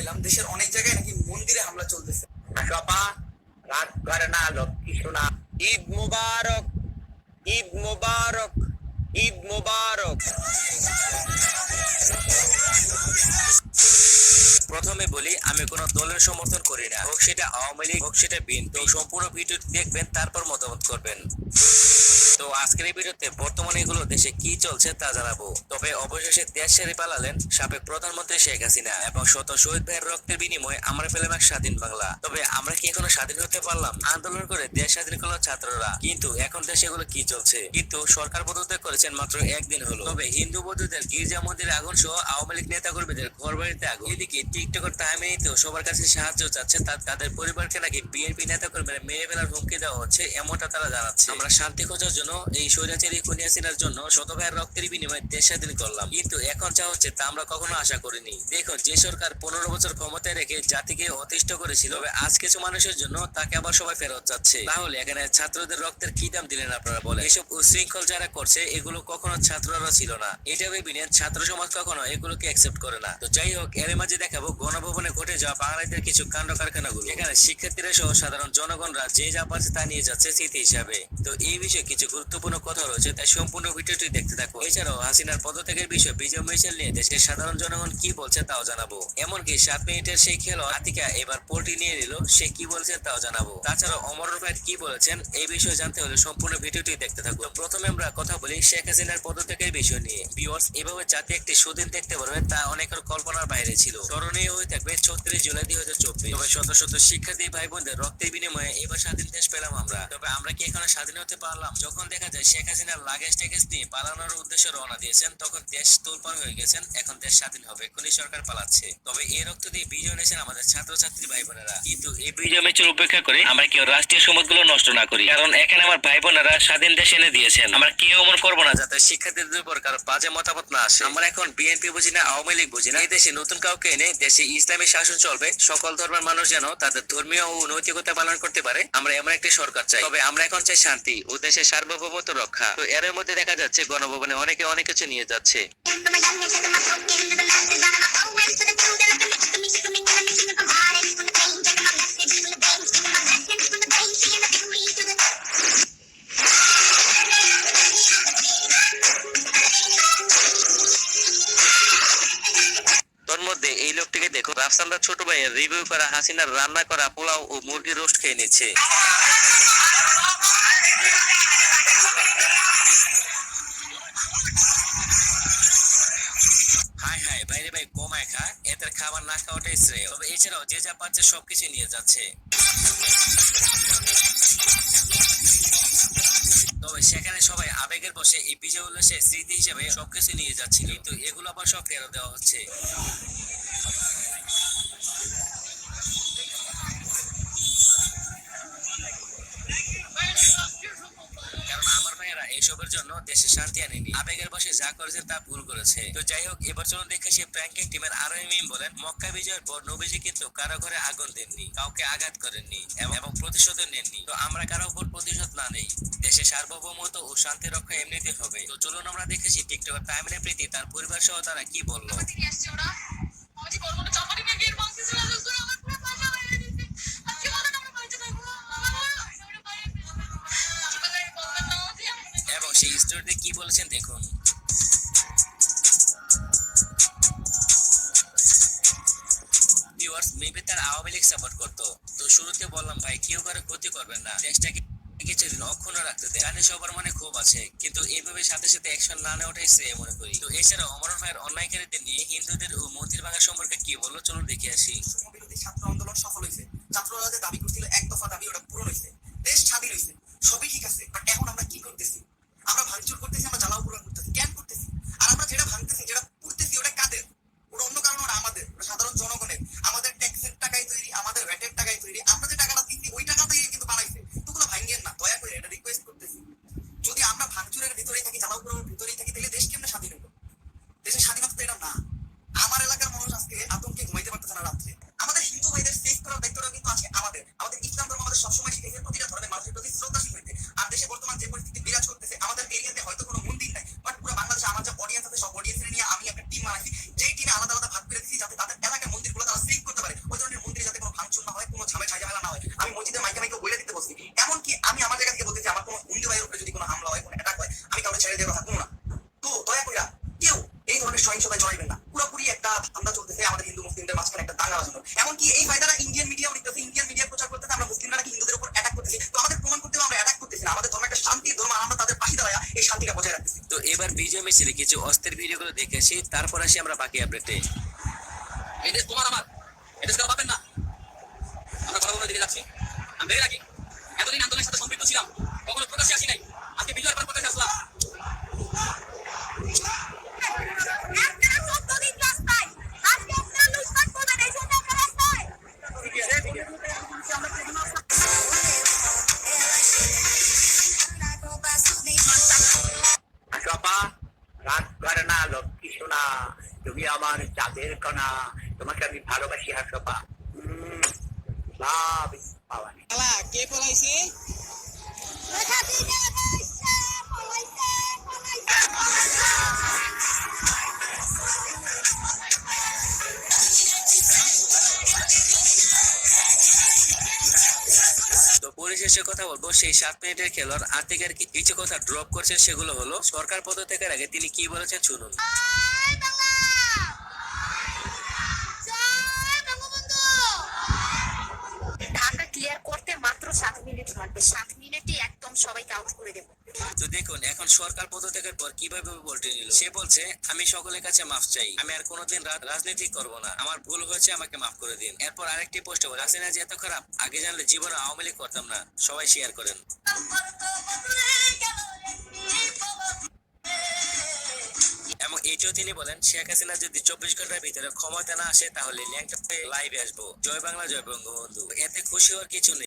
শুনছিলাম দেশের অনেক জায়গায় নাকি মন্দিরে হামলা চলতেছে। সপা রাত করে না লক্ষ্মী সোনা। ঈদ মুবারক, ঈদ মুবারক, ঈদ মুবারক। প্রথমে বলি, আমি কোনো দলের সমর্থন করি না, হোক সেটা আওয়ামী লীগ হোক সেটা বিএনপি। সম্পূর্ণ ভিডিওটি দেখবেন, তারপর মতামত করবেন। তো আজকের এই ভিডিওতে বর্তমানে এগুলো দেশে কি চলছে তা জানাবো। তবে অবশেষে দেশ ছেড়ে পালালেন সাবেক প্রধানমন্ত্রী শেখ হাসিনা এবং শত শহীদ ভাইয়ের রক্তের বিনিময়ে আমরা পেলাম এক স্বাধীন বাংলা। তবে আমরা কি এখনো স্বাধীন হতে পারলাম? আন্দোলন করে দেশ স্বাধীন করলো ছাত্ররা, কিন্তু এখন দেশে এগুলো কি চলছে? কিন্তু সরকার পদত্যাগ করেছেন মাত্র একদিন হলো। তবে হিন্দু বৌদ্ধদের গির্জা মন্দিরে আগুন সহ আওয়ামী লীগ নেতা কর্মীদের ঘর বাড়িতে আগুন। এদিকে টিকটকের তাহমিনিতেও সবার কাছে সাহায্য চাচ্ছে, তাদের পরিবারকে নাকি বিএনপি নেতা কর্মীরা মেরে ফেলার হুমকি দেওয়া হচ্ছে, এমনটা তারা জানাচ্ছে। আমরা শান্তি খোঁজার জন্য এই স্বৈরাচারী খুনি হাসিনার জন্য শত ভাইয়ের রক্তের বিনিময়ে দেশ স্বাধীন করলাম, কিন্তু এখন যা হচ্ছে তা আমরা কখনো আশা করিনি। দেখুন, যে সরকার 15 বছর ক্ষমতায় রেখে জাতিকে অতিষ্ঠ করেছিল, তবে আজ কিছু মানুষের জন্য তাকে আবার সবাই ফেরত যাচ্ছে। তাহলে এখানে ছাত্রদের রক্তের কি দাম দিলেন আপনারা বলেন? এসব উশৃঙ্খল যারা করছে এগুলো কখনো ছাত্ররা ছিল না, এটা ভেবে নিন ছাত্র সমাজ কখনো এগুলোকে অ্যাকসেপ্ট করে না। তো যাই হোক, এর মাঝে দেখাবো গণভবনে ঘটে যাওয়া বাঙালিদের কিছু কাণ্ড কারখানাগুলো। এখানে শিক্ষার্থীরা সহ সাধারণ জনগণরা যে যা পাচ্ছে তা নিয়ে যাচ্ছে স্মৃতি হিসাবে। তো এই বিষয়ে কিছু গুরুত্বপূর্ণ কথা রয়েছে, তাই সম্পূর্ণ ভিডিওটি দেখতে থাকো। এছাড়াও হাসিনার পদত্যাগের বিষয়ে বিজয় মিছিল নিয়ে দেশের সাধারণ জনগণ কি বলছে তাও জানাবো। এমনকি 7 মিনিটের সেই খেলোয়াড় আতিকা এবার পোল্ট্রি নিয়ে নিল, সে কি বলছে তাও জানাবো। তাছাড়াও অমর ভাই কি বলেছেন এই বিষয়ে জানতে হলে সম্পূর্ণ ভিডিওটি দেখতে থাকো। প্রথমে আমরা কথা বলি শেখ হাসিনার পদত্যাগের বিষয় নিয়ে। ভিউয়ার্স, এভাবে জাতি একটি সুদিন দেখতে পারবে তা অনেকের কল্পনার বাইরে ছিল। স্মরণীয় হয়ে থাকবে 34 জুলাই 2024। তবে শত শত শিক্ষার্থী ভাই বোনদের রক্তের বিনিময়ে এবার স্বাধীন দেশ পেলাম আমরা। তবে আমরা কি এখনো স্বাধীন হতে পারলাম? যখন দেখা যায় শেখ হাসিনার লাগেজ টেগেজ নিয়ে পালানোর উদ্দেশ্যে রওনা দিয়েছেন, তখন দেশ তোলপাড় হয়ে গেছেন। এখন দেশ স্বাধীন হবে, খুনি সরকার পালাচ্ছে। তবে এই রক্ত দিয়ে বিজয় নিয়েছেন আমাদের ছাত্রছাত্রী ভাই বোনেরা। কিন্তু এই বিজয় মিছিল উপেক্ষা করে আমরা কেউ রাষ্ট্রীয় সম্পদগুলো নষ্ট না করি, কারণ এখানে আমার ভাই বোনেরা স্বাধীন দেশ এনে দিয়েছেন। আমরা কেউ এমন করবো না যাতে শিক্ষার্থীদের উপর কারো বাজে মতামত না আসে। আমরা এখন বিএনপি বুঝি না, আওয়ামী লীগ বুঝি না। এই দেশে নতুন কাউকে এনে দেশে ইসলামী শাসন চলবে, সকল ধর্মের মানুষ যেন তাদের ধর্মীয় ও নৈতিকতা পালন করতে পারে, আমরা এমন একটি সরকার চাই। তবে আমরা এখন চাই শান্তি ও দেশের সার্বভৌমত্ব রক্ষা। তো এর মধ্যে দেখা যাচ্ছে গণভবনে অনেকে অনেক কিছু নিয়ে যাচ্ছে। তোর মধ্যে এই লোকটিকে দেখো, রাফসানদার ছোট ভাইয়ের রিভিউ করা হাসিনার রান্না করা পোলাও ও মুরগি রোস্ট খেয়ে নিচ্ছে। হাই হাই, বাইরে ভাই কমায় খা, এদের খাবার না খাওয়াটাই শ্রেয়। তবে এছাড়াও যে যা পাচ্ছে সবকিছু নিয়ে যাচ্ছে। তবে সেখানে সবাই আবেগের বসে এই বিজয় উল্লাসের স্মৃতি হিসেবে সবকিছু নিয়ে যাচ্ছিল, কিন্তু এগুলো আবার সব ফেরত দেওয়া হচ্ছে। কারণ আমার ভাইয়েরা এইসবের জন্য দেশে শান্তি আনেনি, আবেগের বসে যা করেছে তা ভুল করেছে। তো যাই হোক, এবার চলুন দেখে সে প্র্যাঙ্কিং টিমের আরো মিম বলেন, মক্কা বিজয়ের পর নবীজি কিন্তু কারো ঘরে আগুন দেননি, কাউকে আঘাত করেননি এবং প্রতিশোধ নেননি। তো আমরা কারো উপর প্রতিশোধ না নেই, দেশে সার্বভৌমত্ব ও শান্তি রক্ষা এমনিতে হবে। তো চলুন আমরা দেখেছি টিকটকের তাহমিনা প্রীতি তার পরিবার সহ তারা কি বললো। এবং সেই স্টোরিতে কি বলেছেন দেখুন। ভিউয়ার্স, মেবি তার আওয়ামী লীগ সাপোর্ট করতো। তো শুরুতে বললাম ভাই কেউ কারো ক্ষতি করবেন না, দেশটাকে কিছুদিন অক্ষুণ্ণ রাখতে দেয়। জানি সবার মনে ক্ষোভ আছে, কিন্তু এইভাবে সাথে সাথে অ্যাকশন না নেওয়াটাই শ্রেয় মনে করি। তো এছাড়া অমর ভাইয়ের অন্যায়কারীদের নিয়ে হিন্দুদের ও মন্দির ভাঙা সম্পর্কে কি বললো চলুন দেখে আসি। বিরোধী ছাত্র আন্দোলন সফল হয়েছে, ছাত্ররা যে দাবি করছিল এক দফা দাবি, ওটা পূরণ হয়েছে, দেশ স্বাধীন হয়েছে, সবই ঠিক আছে। বাট এখন আমরা কি করতেছি? আমরা ভাঙচুর করতেছি, আমরা জ্বালাও পোড়ান করতেছি, কেন করতেছি? আর আমরা যেটা ভাঙতেছি যেটা পুড়তেছি ওটা কাদের? ওটা অন্য কারণ, ওটা আমাদের, ওটা সাধারণ জনগণের, আমাদের ট্যাক্সের টাকায় তৈরি, আমাদের ভ্যাটের টাকায় তৈরি। আমরা যে টাকাটা দিচ্ছি ওই টাকা থেকে কিন্তু বানাইছে। তো কোনো ভাঙিয়েন না, দয়া করে এটা রিকোয়েস্ট করতেছি। যদি আমরা ভাঙচুরের ভিতরেই থাকি, জ্বালাও পোড়ানোর ভিতরেই থাকি, তাহলে দেশ কেমনে স্বাধীন হলো? দেশের স্বাধীনতা তো এটা না। আমার এলাকার মানুষ আজকে আতঙ্কে ঘুমাইতে পারতেছে না রাত্রে। আমাদের হিন্দু ভাইদের সেফ করার দায়িত্বটা কিন্তু আজকে আমাদের। আমাদের ইসলাম ধর্ম আমাদের সবসময় শিখেছে প্রতিটা ধর্মের মানুষের প্রতি শ্রদ্ধা এই শান্তিটা বজায় রাখতেছি। তো এবার বিজয় মিছিলে কিছু অস্থির ভিডিওগুলো দেখে আসি, তারপর আসি আমরা বাকি আপডেটে। এই দেশ তোমার আমার, এদেশ কেউ পাবেন না। আমরা বড় দিকে যাচ্ছি। আমি ভেবে রাখি এতদিন আন্দোলনের সাথে সম্পৃক্ত ছিলাম, কখনো প্রকাশ্যে আসি নাই। আজকে বিজয়ের পর প্রকাশ্যে আসলাম। আশাপা, রাগ করে না লক্ষ্মী সোনা, তুমি আমার চাঁদের কণা, তোমাকে আমি ভালোবাসি আশাপা। লাভ পাওয়া নেই। কে পলাইছে? তো পরিশেষে কথা বলবো সেই 7 মিনিটের খেলোয়াড় আতিকের কিছু কথা ড্রপ করছে, সেগুলো হলো সরকার পদত্যাগের আগে তিনি কি বলেছেন শুনুন। ঢাকা ক্লিয়ার করতে মাত্র 7 মিনিট লাগবে। 7 মিনিটে একদম সবাইকে আউট করে দেবো। তো দেখুন এখন সরকার পদত্যাগের পর কিভাবে বলতে নিল। সে বলছে আমি সকলের কাছে মাফ চাই, আমি আর কোনোদিন রাজনীতি করব না, আমার ভুল হয়েছে, আমাকে মাফ করে দিন। এরপর আরেকটি পোস্টে বলে হাসিনা যে এত খারাপ, আগে জানলে জীবনে আওয়ামী লীগ করতাম না। সবাই শেয়ার করেন। এবং এইটাও তিনি বলেন শেখ হাসিনা যদি 24 ঘন্টার ভিতরে ক্ষমতা না আসে তাহলে ল্যাংটা লাইভে আসবো। জয় বাংলা, জয় বঙ্গবন্ধু। এতে খুশি হওয়ার কিছু নেই।